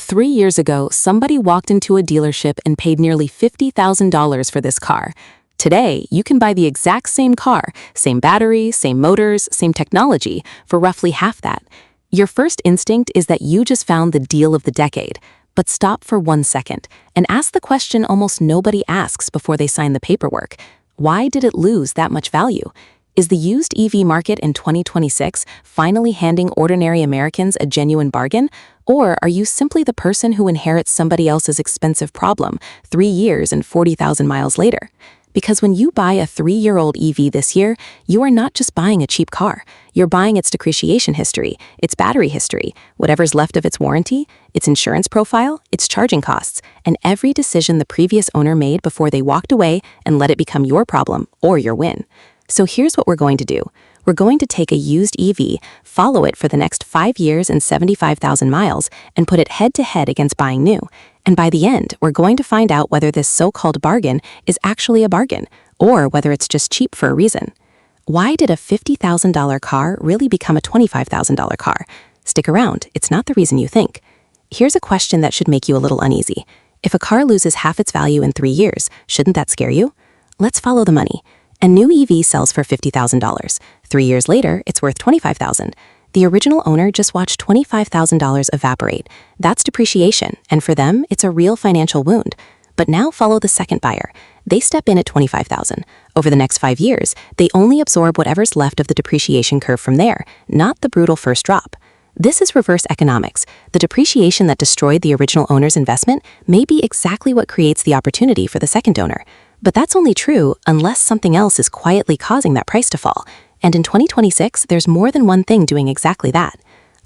3 years ago, somebody walked into a dealership and paid nearly $50,000 for this car. Today, you can buy the exact same car, same battery, same motors, same technology, for roughly half that. Your first instinct is that you just found the deal of the decade. But stop for 1 second and ask the question almost nobody asks before they sign the paperwork. Why did it lose that much value? Is the used EV market in 2026 finally handing ordinary Americans a genuine bargain? Or are you simply the person who inherits somebody else's expensive problem 3 years and 40,000 miles later? Because when you buy a 3-year-old EV this year, you are not just buying a cheap car. You're buying its depreciation history, its battery history, whatever's left of its warranty, its insurance profile, its charging costs, and every decision the previous owner made before they walked away and let it become your problem or your win. So here's what we're going to do. We're going to take a used EV, follow it for the next 5 years and 75,000 miles, and put it head-to-head against buying new. And by the end, we're going to find out whether this so-called bargain is actually a bargain, or whether it's just cheap for a reason. Why did a $50,000 car really become a $25,000 car? Stick around, it's not the reason you think. Here's a question that should make you a little uneasy. If a car loses half its value in 3 years, shouldn't that scare you? Let's follow the money. A new EV sells for $50,000. 3 years later, it's worth $25,000. The original owner just watched $25,000 evaporate. That's depreciation, and for them, it's a real financial wound. But now follow the second buyer. They step in at $25,000. Over the next 5 years, they only absorb whatever's left of the depreciation curve from there, not the brutal first drop. This is reverse economics. The depreciation that destroyed the original owner's investment may be exactly what creates the opportunity for the second owner. But that's only true unless something else is quietly causing that price to fall. And in 2026, there's more than one thing doing exactly that.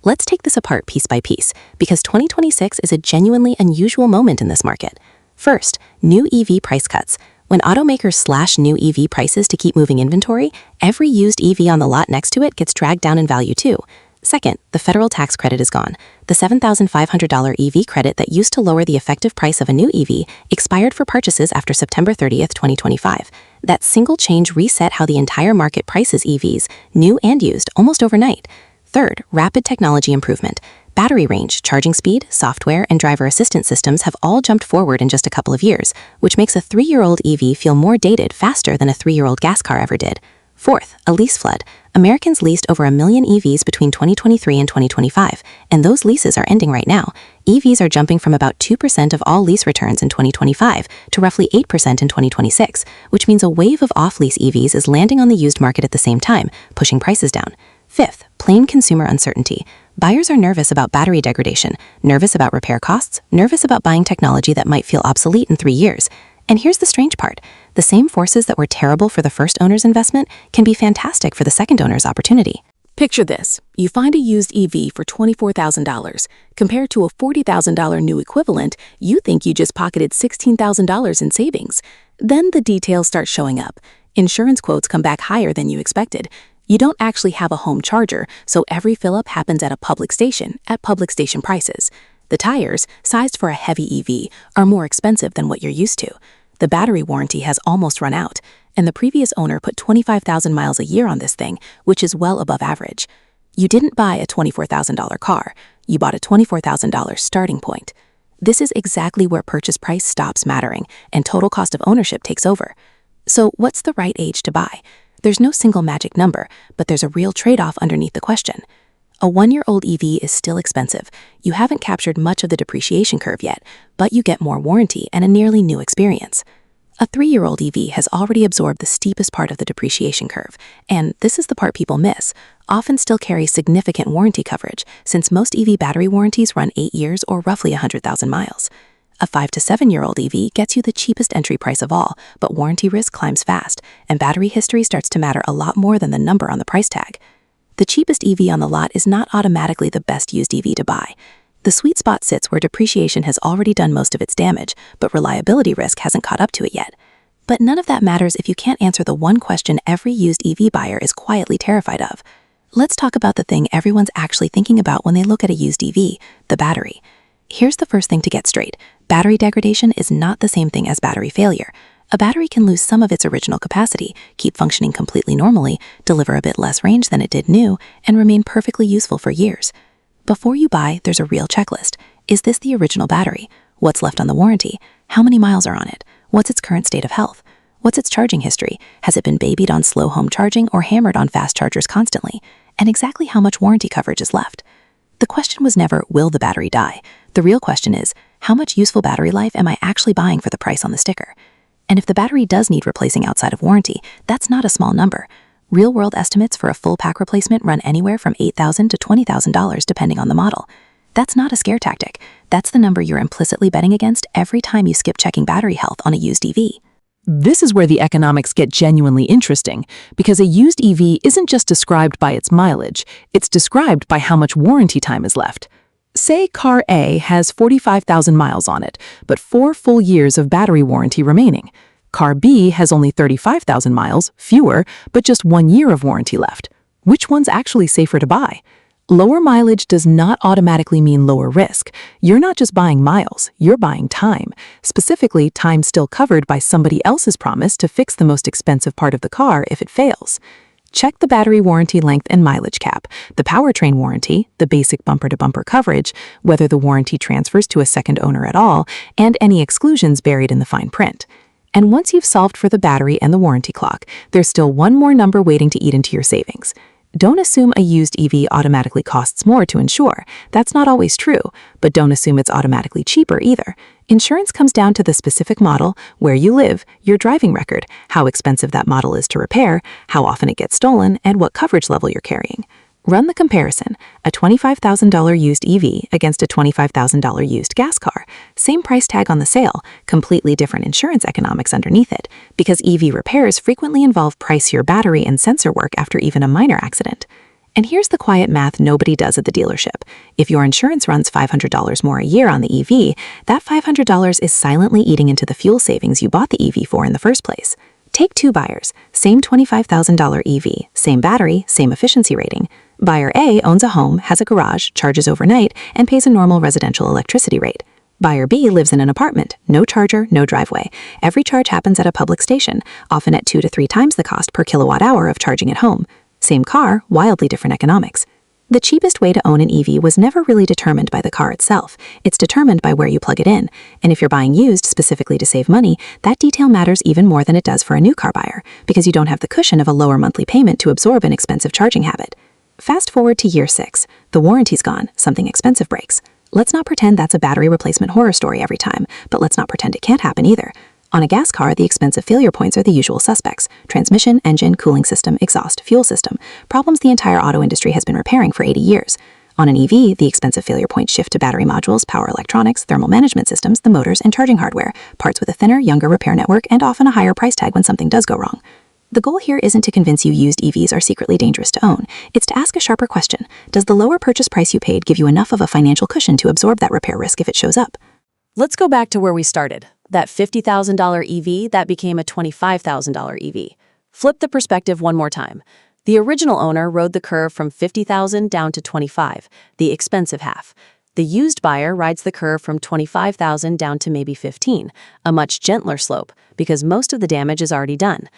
Let's take this apart piece by piece, because 2026 is a genuinely unusual moment in this market. First, new EV price cuts. When automakers slash new EV prices to keep moving inventory, every used EV on the lot next to it gets dragged down in value too. Second, the federal tax credit is gone. The $7,500 EV credit that used to lower the effective price of a new EV expired for purchases after September 30th, 2025. That single change reset how the entire market prices EVs, new and used, almost overnight. Third, rapid technology improvement. Battery range, charging speed, software, and driver assistance systems have all jumped forward in just a couple of years, which makes a 3-year-old EV feel more dated faster than a 3-year-old gas car ever did. Fourth, a lease flood. Americans leased over 1 million EVs between 2023 and 2025, and those leases are ending right now. EVs are jumping from about 2% of all lease returns in 2025 to roughly 8% in 2026, which means a wave of off-lease EVs is landing on the used market at the same time, pushing prices down. Fifth, plain consumer uncertainty. Buyers are nervous about battery degradation, nervous about repair costs, nervous about buying technology that might feel obsolete in 3 years. And here's the strange part. The same forces that were terrible for the first owner's investment can be fantastic for the second owner's opportunity. Picture this. You find a used EV for $24,000. Compared to a $40,000 new equivalent, you think you just pocketed $16,000 in savings. Then the details start showing up. Insurance quotes come back higher than you expected. You don't actually have a home charger, so every fill-up happens at a public station, at public station prices. The tires, sized for a heavy EV, are more expensive than what you're used to. The battery warranty has almost run out, and the previous owner put 25,000 miles a year on this thing, which is well above average. You didn't buy a $24,000 car, you bought a $24,000 starting point. This is exactly where purchase price stops mattering and total cost of ownership takes over. So what's the right age to buy? There's no single magic number, but there's a real trade-off underneath the question. A 1-year-old EV is still expensive. You haven't captured much of the depreciation curve yet, but you get more warranty and a nearly new experience. A 3-year-old EV has already absorbed the steepest part of the depreciation curve, and this is the part people miss, often still carries significant warranty coverage, since most EV battery warranties run 8 years or roughly 100,000 miles. A 5 to 7-year-old EV gets you the cheapest entry price of all, but warranty risk climbs fast, and battery history starts to matter a lot more than the number on the price tag. The cheapest EV on the lot is not automatically the best used EV to buy. The sweet spot sits where depreciation has already done most of its damage, but reliability risk hasn't caught up to it yet. But none of that matters if you can't answer the one question every used EV buyer is quietly terrified of. Let's talk about the thing everyone's actually thinking about when they look at a used EV, the battery. Here's the first thing to get straight. Battery degradation is not the same thing as battery failure. A battery can lose some of its original capacity, keep functioning completely normally, deliver a bit less range than it did new, and remain perfectly useful for years. Before you buy, there's a real checklist. Is this the original battery? What's left on the warranty? How many miles are on it? What's its current state of health? What's its charging history? Has it been babied on slow home charging or hammered on fast chargers constantly? And exactly how much warranty coverage is left? The question was never, will the battery die? The real question is, how much useful battery life am I actually buying for the price on the sticker? And if the battery does need replacing outside of warranty, that's not a small number. Real-world estimates for a full pack replacement run anywhere from $8,000 to $20,000 depending on the model. That's not a scare tactic. That's the number you're implicitly betting against every time you skip checking battery health on a used EV. This is where the economics get genuinely interesting, because a used EV isn't just described by its mileage, it's described by how much warranty time is left. Say car A has 45,000 miles on it, but 4 full years of battery warranty remaining. Car B has only 35,000 miles, fewer, but just 1 year of warranty left. Which one's actually safer to buy? Lower mileage does not automatically mean lower risk. You're not just buying miles, you're buying time. Specifically, time still covered by somebody else's promise to fix the most expensive part of the car if it fails. Check the battery warranty length and mileage cap, the powertrain warranty, the basic bumper-to-bumper coverage, whether the warranty transfers to a second owner at all, and any exclusions buried in the fine print. And once you've solved for the battery and the warranty clock, there's still one more number waiting to eat into your savings. Don't assume a used EV automatically costs more to insure. That's not always true, but don't assume it's automatically cheaper either. Insurance comes down to the specific model, where you live, your driving record, how expensive that model is to repair, how often it gets stolen, and what coverage level you're carrying. Run the comparison, a $25,000 used EV against a $25,000 used gas car. Same price tag on the sale, completely different insurance economics underneath it, because EV repairs frequently involve pricier battery and sensor work after even a minor accident. And here's the quiet math nobody does at the dealership. If your insurance runs $500 more a year on the EV, that $500 is silently eating into the fuel savings you bought the EV for in the first place. Take 2 buyers, same $25,000 EV, same battery, same efficiency rating. Buyer A owns a home, has a garage, charges overnight, and pays a normal residential electricity rate. Buyer B lives in an apartment, no charger, no driveway. Every charge happens at a public station, often at 2 to 3 times the cost per kilowatt hour of charging at home. Same car, wildly different economics. The cheapest way to own an EV was never really determined by the car itself. It's determined by where you plug it in. And if you're buying used specifically to save money, that detail matters even more than it does for a new car buyer, because you don't have the cushion of a lower monthly payment to absorb an expensive charging habit. Fast forward to year 6. The warranty's gone, something expensive breaks. Let's not pretend that's a battery replacement horror story every time, but let's not pretend it can't happen either. On a gas car, the expensive failure points are the usual suspects: transmission, engine, cooling system, exhaust, fuel system, problems the entire auto industry has been repairing for 80 years. On an EV, the expensive failure points shift to battery modules, power electronics, thermal management systems, the motors, and charging hardware, parts with a thinner, younger repair network, and often a higher price tag when something does go wrong. The goal here isn't to convince you used EVs are secretly dangerous to own. It's to ask a sharper question. Does the lower purchase price you paid give you enough of a financial cushion to absorb that repair risk if it shows up? Let's go back to where we started. That $50,000 EV that became a $25,000 EV. Flip the perspective one more time. The original owner rode the curve from $50,000 down to $25,000, the expensive half. The used buyer rides the curve from $25,000 down to maybe $15,000, a much gentler slope, because most of the damage is already done.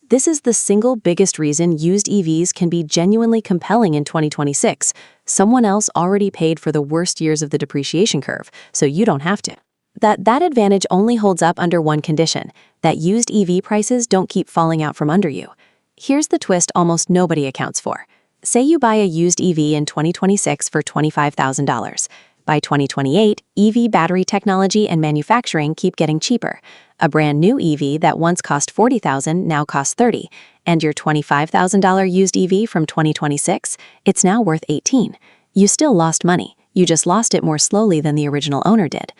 This is the single biggest reason used EVs can be genuinely compelling in 2026. Someone else already paid for the worst years of the depreciation curve, so you don't have to. That advantage only holds up under one condition, that used EV prices don't keep falling out from under you. Here's the twist almost nobody accounts for. Say you buy a used EV in 2026 for $25,000. By 2028, EV battery technology and manufacturing keep getting cheaper. A brand new EV that once cost $40,000 now costs $30,000, and your $25,000 used EV from 2026, it's now worth $18,000. You still lost money, you just lost it more slowly than the original owner did.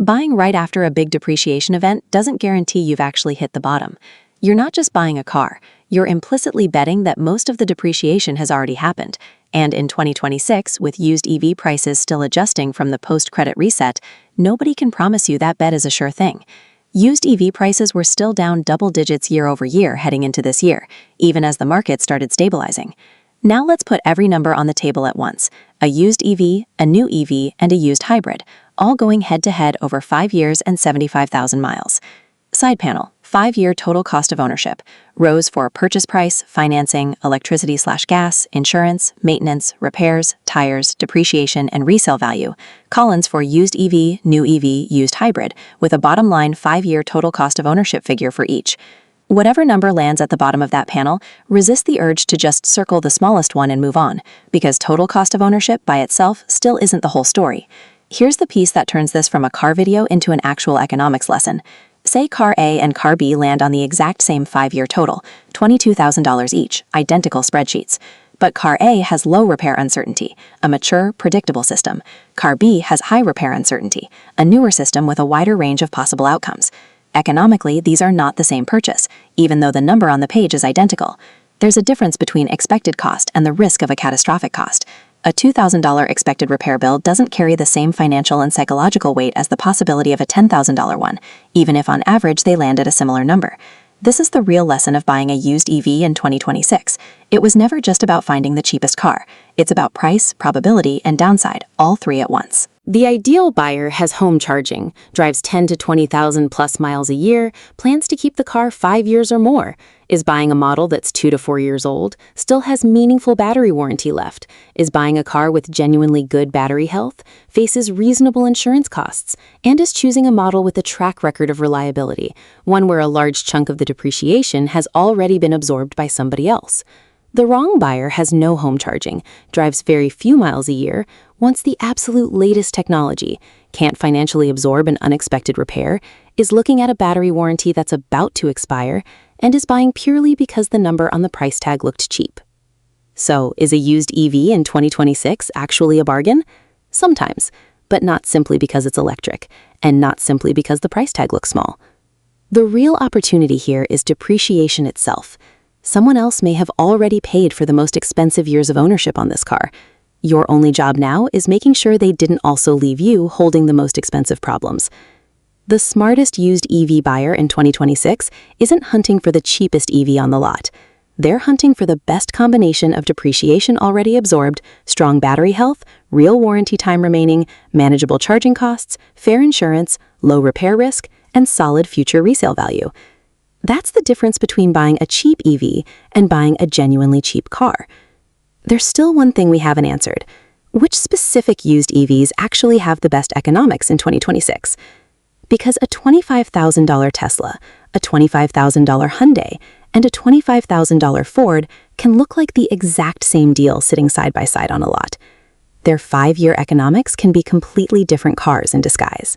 Buying right after a big depreciation event doesn't guarantee you've actually hit the bottom. You're not just buying a car, you're implicitly betting that most of the depreciation has already happened. And in 2026, with used EV prices still adjusting from the post-credit reset, nobody can promise you that bet is a sure thing. Used EV prices were still down double digits year over year heading into this year, even as the market started stabilizing. Now let's put every number on the table at once: a used EV, a new EV, and a used hybrid, all going head-to-head over 5 years and 75,000 miles. Side panel, 5-year total cost of ownership. Rows for purchase price, financing, electricity/gas, insurance, maintenance, repairs, tires, depreciation, and resale value. Columns for used EV, new EV, used hybrid, with a bottom line 5-year total cost of ownership figure for each. Whatever number lands at the bottom of that panel, resist the urge to just circle the smallest one and move on, because total cost of ownership by itself still isn't the whole story. Here's the piece that turns this from a car video into an actual economics lesson. Say car A and car B land on the exact same 5-year total, $22,000 each, identical spreadsheets. But car A has low repair uncertainty, a mature, predictable system. Car B has high repair uncertainty, a newer system with a wider range of possible outcomes. Economically, these are not the same purchase, even though the number on the page is identical. There's a difference between expected cost and the risk of a catastrophic cost. A $2,000 expected repair bill doesn't carry the same financial and psychological weight as the possibility of a $10,000 one, even if on average they land at a similar number. This is the real lesson of buying a used EV in 2026. It was never just about finding the cheapest car. It's about price, probability, and downside, all three at once. The ideal buyer has home charging, drives 10 to 20,000 plus miles a year, plans to keep the car 5 years or more, is buying a model that's 2 to 4 years old, still has meaningful battery warranty left, is buying a car with genuinely good battery health, faces reasonable insurance costs, and is choosing a model with a track record of reliability, one where a large chunk of the depreciation has already been absorbed by somebody else. The wrong buyer has no home charging, drives very few miles a year, wants the absolute latest technology, can't financially absorb an unexpected repair, is looking at a battery warranty that's about to expire, and is buying purely because the number on the price tag looked cheap. So, is a used EV in 2026 actually a bargain? Sometimes, but not simply because it's electric, and not simply because the price tag looks small. The real opportunity here is depreciation itself. Someone else may have already paid for the most expensive years of ownership on this car. Your only job now is making sure they didn't also leave you holding the most expensive problems. The smartest used EV buyer in 2026 isn't hunting for the cheapest EV on the lot. They're hunting for the best combination of depreciation already absorbed, strong battery health, real warranty time remaining, manageable charging costs, fair insurance, low repair risk, and solid future resale value. That's the difference between buying a cheap EV and buying a genuinely cheap car. There's still one thing we haven't answered. Which specific used EVs actually have the best economics in 2026? Because a $25,000 Tesla, a $25,000 Hyundai, and a $25,000 Ford can look like the exact same deal sitting side by side on a lot. Their 5-year economics can be completely different cars in disguise.